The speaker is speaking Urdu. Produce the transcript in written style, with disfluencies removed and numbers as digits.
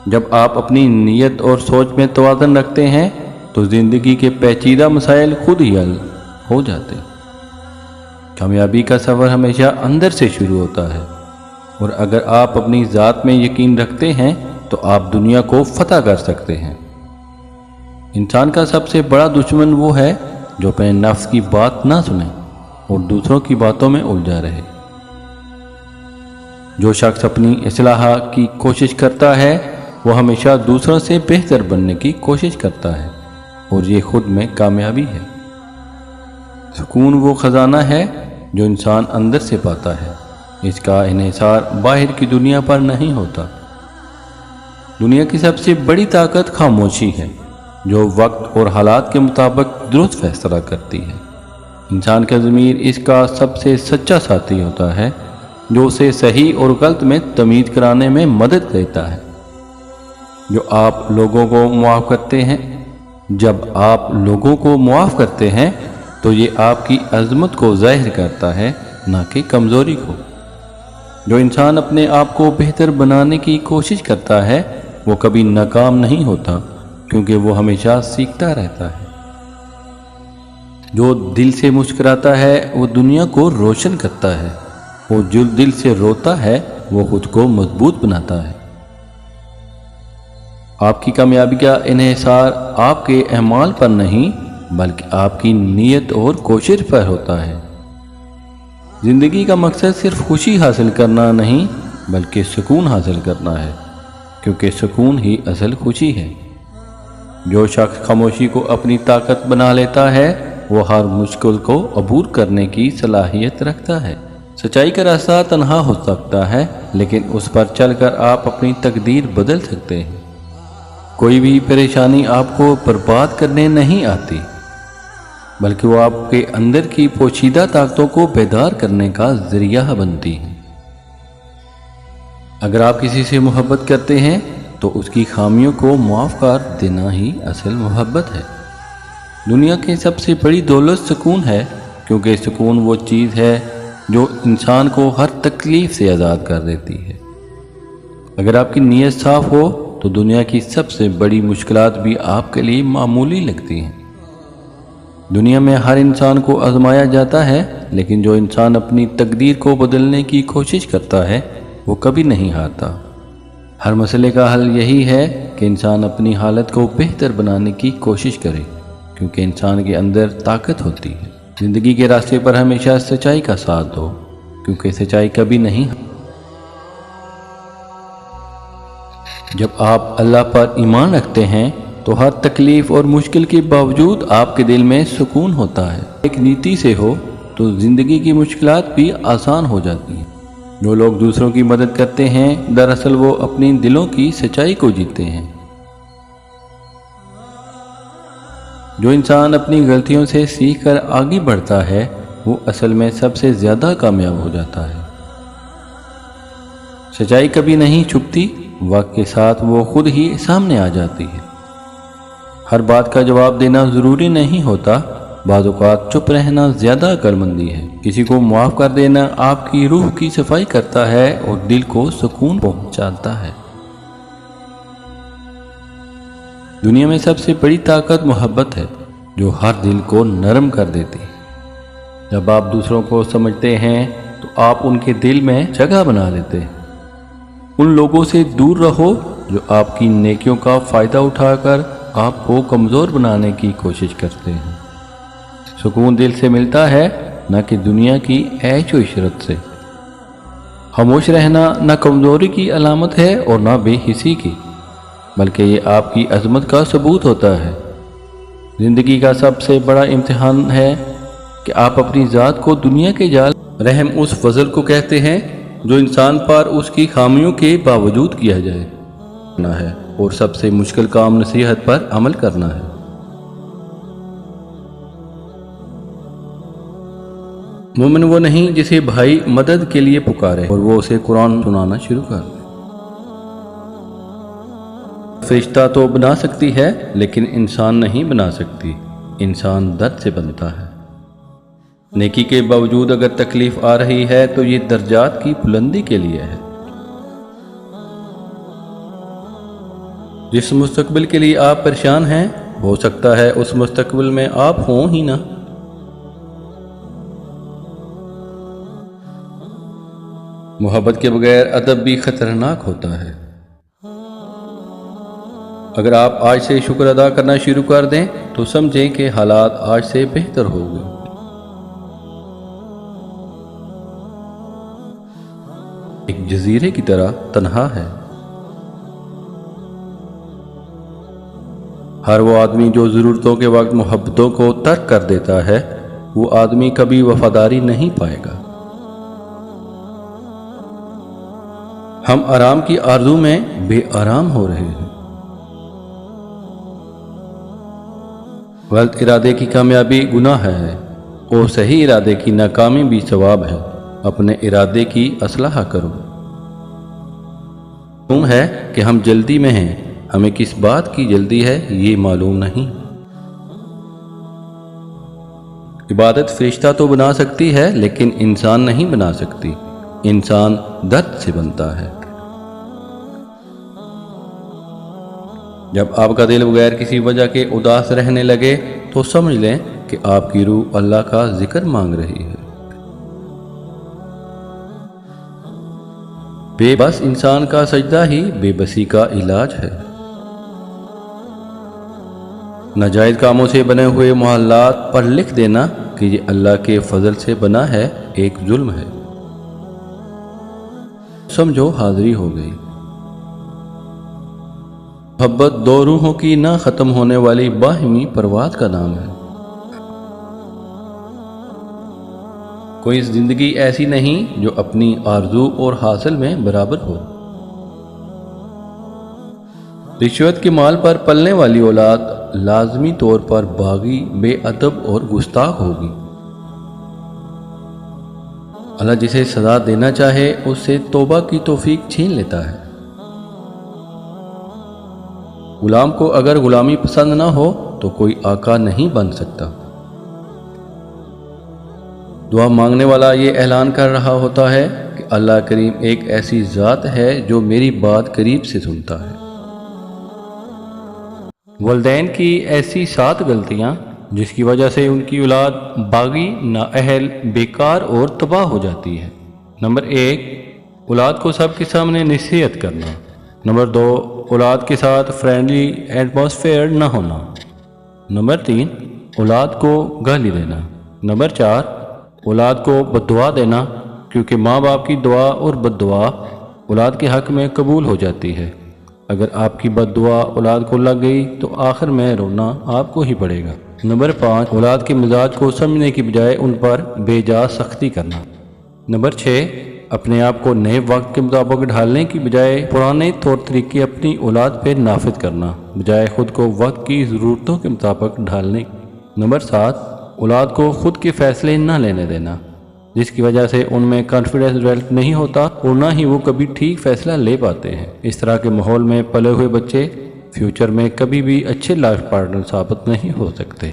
جب آپ اپنی نیت اور سوچ میں توازن رکھتے ہیں تو زندگی کے پیچیدہ مسائل خود ہی حل ہو جاتے ہیں۔ کامیابی کا سفر ہمیشہ اندر سے شروع ہوتا ہے، اور اگر آپ اپنی ذات میں یقین رکھتے ہیں تو آپ دنیا کو فتح کر سکتے ہیں۔ انسان کا سب سے بڑا دشمن وہ ہے جو اپنے نفس کی بات نہ سنے اور دوسروں کی باتوں میں الجھا رہے۔ جو شخص اپنی اصلاح کی کوشش کرتا ہے وہ ہمیشہ دوسروں سے بہتر بننے کی کوشش کرتا ہے، اور یہ خود میں کامیابی ہے۔ سکون وہ خزانہ ہے جو انسان اندر سے پاتا ہے، اس کا انحصار باہر کی دنیا پر نہیں ہوتا۔ دنیا کی سب سے بڑی طاقت خاموشی ہے، جو وقت اور حالات کے مطابق درست فیصلہ کرتی ہے۔ انسان کا ضمیر اس کا سب سے سچا ساتھی ہوتا ہے، جو اسے صحیح اور غلط میں تمیز کرانے میں مدد دیتا ہے۔ جو آپ لوگوں کو معاف کرتے ہیں جب آپ لوگوں کو معاف کرتے ہیں تو یہ آپ کی عظمت کو ظاہر کرتا ہے، نہ کہ کمزوری کو۔ جو انسان اپنے آپ کو بہتر بنانے کی کوشش کرتا ہے وہ کبھی ناکام نہیں ہوتا، کیونکہ وہ ہمیشہ سیکھتا رہتا ہے۔ جو دل سے مسکراتا ہے وہ دنیا کو روشن کرتا ہے، اور جو دل سے روتا ہے وہ خود کو مضبوط بناتا ہے۔ آپ کی کامیابی کا انحصار آپ کے اعمال پر نہیں بلکہ آپ کی نیت اور کوشش پر ہوتا ہے۔ زندگی کا مقصد صرف خوشی حاصل کرنا نہیں بلکہ سکون حاصل کرنا ہے، کیونکہ سکون ہی اصل خوشی ہے۔ جو شخص خاموشی کو اپنی طاقت بنا لیتا ہے وہ ہر مشکل کو عبور کرنے کی صلاحیت رکھتا ہے۔ سچائی کا راستہ تنہا ہو سکتا ہے، لیکن اس پر چل کر آپ اپنی تقدیر بدل سکتے ہیں۔ کوئی بھی پریشانی آپ کو برباد کرنے نہیں آتی، بلکہ وہ آپ کے اندر کی پوشیدہ طاقتوں کو بیدار کرنے کا ذریعہ بنتی ہے۔ اگر آپ کسی سے محبت کرتے ہیں تو اس کی خامیوں کو معاف کر دینا ہی اصل محبت ہے۔ دنیا کی سب سے بڑی دولت سکون ہے، کیونکہ سکون وہ چیز ہے جو انسان کو ہر تکلیف سے آزاد کر دیتی ہے۔ اگر آپ کی نیت صاف ہو تو دنیا کی سب سے بڑی مشکلات بھی آپ کے لیے معمولی لگتی ہیں۔ دنیا میں ہر انسان کو آزمایا جاتا ہے، لیکن جو انسان اپنی تقدیر کو بدلنے کی کوشش کرتا ہے وہ کبھی نہیں ہارتا۔ ہر مسئلے کا حل یہی ہے کہ انسان اپنی حالت کو بہتر بنانے کی کوشش کرے، کیونکہ انسان کے اندر طاقت ہوتی ہے۔ زندگی کے راستے پر ہمیشہ سچائی کا ساتھ دو، کیونکہ سچائی کبھی نہیں۔ جب آپ اللہ پر ایمان رکھتے ہیں تو ہر تکلیف اور مشکل کے باوجود آپ کے دل میں سکون ہوتا ہے۔ ایک نیتی سے ہو تو زندگی کی مشکلات بھی آسان ہو جاتی ہیں۔ جو لوگ دوسروں کی مدد کرتے ہیں دراصل وہ اپنی دلوں کی سچائی کو جیتے ہیں۔ جو انسان اپنی غلطیوں سے سیکھ کر آگے بڑھتا ہے وہ اصل میں سب سے زیادہ کامیاب ہو جاتا ہے۔ سچائی کبھی نہیں چھپتی، وقت کے ساتھ وہ خود ہی سامنے آ جاتی ہے۔ ہر بات کا جواب دینا ضروری نہیں ہوتا، بعض اوقات چپ رہنا زیادہ عقل مندی ہے۔ کسی کو معاف کر دینا آپ کی روح کی صفائی کرتا ہے اور دل کو سکون پہنچاتا ہے۔ دنیا میں سب سے بڑی طاقت محبت ہے، جو ہر دل کو نرم کر دیتی ہے۔ جب آپ دوسروں کو سمجھتے ہیں تو آپ ان کے دل میں جگہ بنا لیتے ہیں۔ ان لوگوں سے دور رہو جو آپ کی نیکیوں کا فائدہ اٹھا کر آپ کو کمزور بنانے کی کوشش کرتے ہیں۔ سکون دل سے ملتا ہے، نہ کہ دنیا کی عیش و عشرت سے۔ خاموش رہنا نہ کمزوری کی علامت ہے اور نہ بے حسی کی، بلکہ یہ آپ کی عظمت کا ثبوت ہوتا ہے۔ زندگی کا سب سے بڑا امتحان ہے کہ آپ اپنی ذات کو دنیا کے جال رحم اس فضل کو کہتے ہیں جو انسان پر اس کی خامیوں کے باوجود کیا جائے ہے، اور سب سے مشکل کام نصیحت پر عمل کرنا ہے۔ مومن وہ نہیں جسے بھائی مدد کے لیے پکارے اور وہ اسے قرآن سنانا شروع کر دے۔ فرشتہ تو بنا سکتی ہے لیکن انسان نہیں بنا سکتی، انسان درد سے بنتا ہے۔ نیکی کے باوجود اگر تکلیف آ رہی ہے تو یہ درجات کی بلندی کے لیے ہے۔ جس مستقبل کے لیے آپ پریشان ہیں ہو سکتا ہے اس مستقبل میں آپ ہوں ہی نہ۔ محبت کے بغیر ادب بھی خطرناک ہوتا ہے۔ اگر آپ آج سے شکر ادا کرنا شروع کر دیں تو سمجھیں کہ حالات آج سے بہتر ہو گئے۔ ایک جزیرے کی طرح تنہا ہے۔ ہر وہ آدمی جو ضرورتوں کے وقت محبتوں کو ترک کر دیتا ہے وہ آدمی کبھی وفاداری نہیں پائے گا۔ ہم آرام کی آرزو میں بے آرام ہو رہے ہیں۔ غلط ارادے کی کامیابی گناہ ہے اور صحیح ارادے کی ناکامی بھی ثواب ہے۔ اپنے ارادے کی اصلاح کرو۔ معلوم ہے کہ ہم جلدی میں ہیں، ہمیں کس بات کی جلدی ہے یہ معلوم نہیں۔ عبادت فرشتہ تو بنا سکتی ہے لیکن انسان نہیں بنا سکتی۔ انسان درد سے بنتا ہے۔ جب آپ کا دل بغیر کسی وجہ کے اداس رہنے لگے تو سمجھ لیں کہ آپ کی روح اللہ کا ذکر مانگ رہی ہے۔ بے بس انسان کا سجدہ ہی بے بسی کا علاج ہے۔ ناجائز کاموں سے بنے ہوئے محلات پر لکھ دینا کہ یہ اللہ کے فضل سے بنا ہے ایک ظلم ہے۔ سمجھو حاضری ہو گئی۔ محبت دو روحوں کی نہ ختم ہونے والی باہمی پرواز کا نام ہے۔ کوئی زندگی ایسی نہیں جو اپنی آرزو اور حاصل میں برابر ہو۔ رشوت کے مال پر پلنے والی اولاد لازمی طور پر باغی، بے ادب اور گستاخ ہوگی۔ اللہ جسے سزا دینا چاہے اس سے توبہ کی توفیق چھین لیتا ہے۔ غلام کو اگر غلامی پسند نہ ہو تو کوئی آقا نہیں بن سکتا۔ دعا مانگنے والا یہ اعلان کر رہا ہوتا ہے کہ اللہ کریم ایک ایسی ذات ہے جو میری بات قریب سے سنتا ہے۔ والدین کی ایسی 7 غلطیاں جس کی وجہ سے ان کی اولاد باغی، نااہل، بیکار اور تباہ ہو جاتی ہے۔ نمبر 1، اولاد کو سب کے سامنے نصیحت کرنا۔ نمبر 2، اولاد کے ساتھ فرینڈلی ایٹماسفیئر نہ ہونا۔ نمبر 3، اولاد کو گالی دینا۔ نمبر 4، اولاد کو بد دعا دینا، کیونکہ ماں باپ کی دعا اور بد دعا اولاد کے حق میں قبول ہو جاتی ہے۔ اگر آپ کی بد دعا اولاد کو لگ گئی تو آخر میں رونا آپ کو ہی پڑے گا۔ نمبر 5، اولاد کے مزاج کو سمجھنے کی بجائے ان پر بے جا سختی کرنا۔ نمبر 6، اپنے آپ کو نئے وقت کے مطابق ڈھالنے کی بجائے پرانے طور طریقے اپنی اولاد پہ نافذ کرنا، بجائے خود کو وقت کی ضرورتوں کے مطابق ڈھالنے۔ نمبر 7، اولاد کو خود کے فیصلے نہ لینے دینا، جس کی وجہ سے ان میں کانفیڈنس ڈیولپ نہیں ہوتا اور نہ ہی وہ کبھی ٹھیک فیصلہ لے پاتے ہیں۔ اس طرح کے ماحول میں پلے ہوئے بچے فیوچر میں کبھی بھی اچھے لائف پارٹنر ثابت نہیں ہو سکتے۔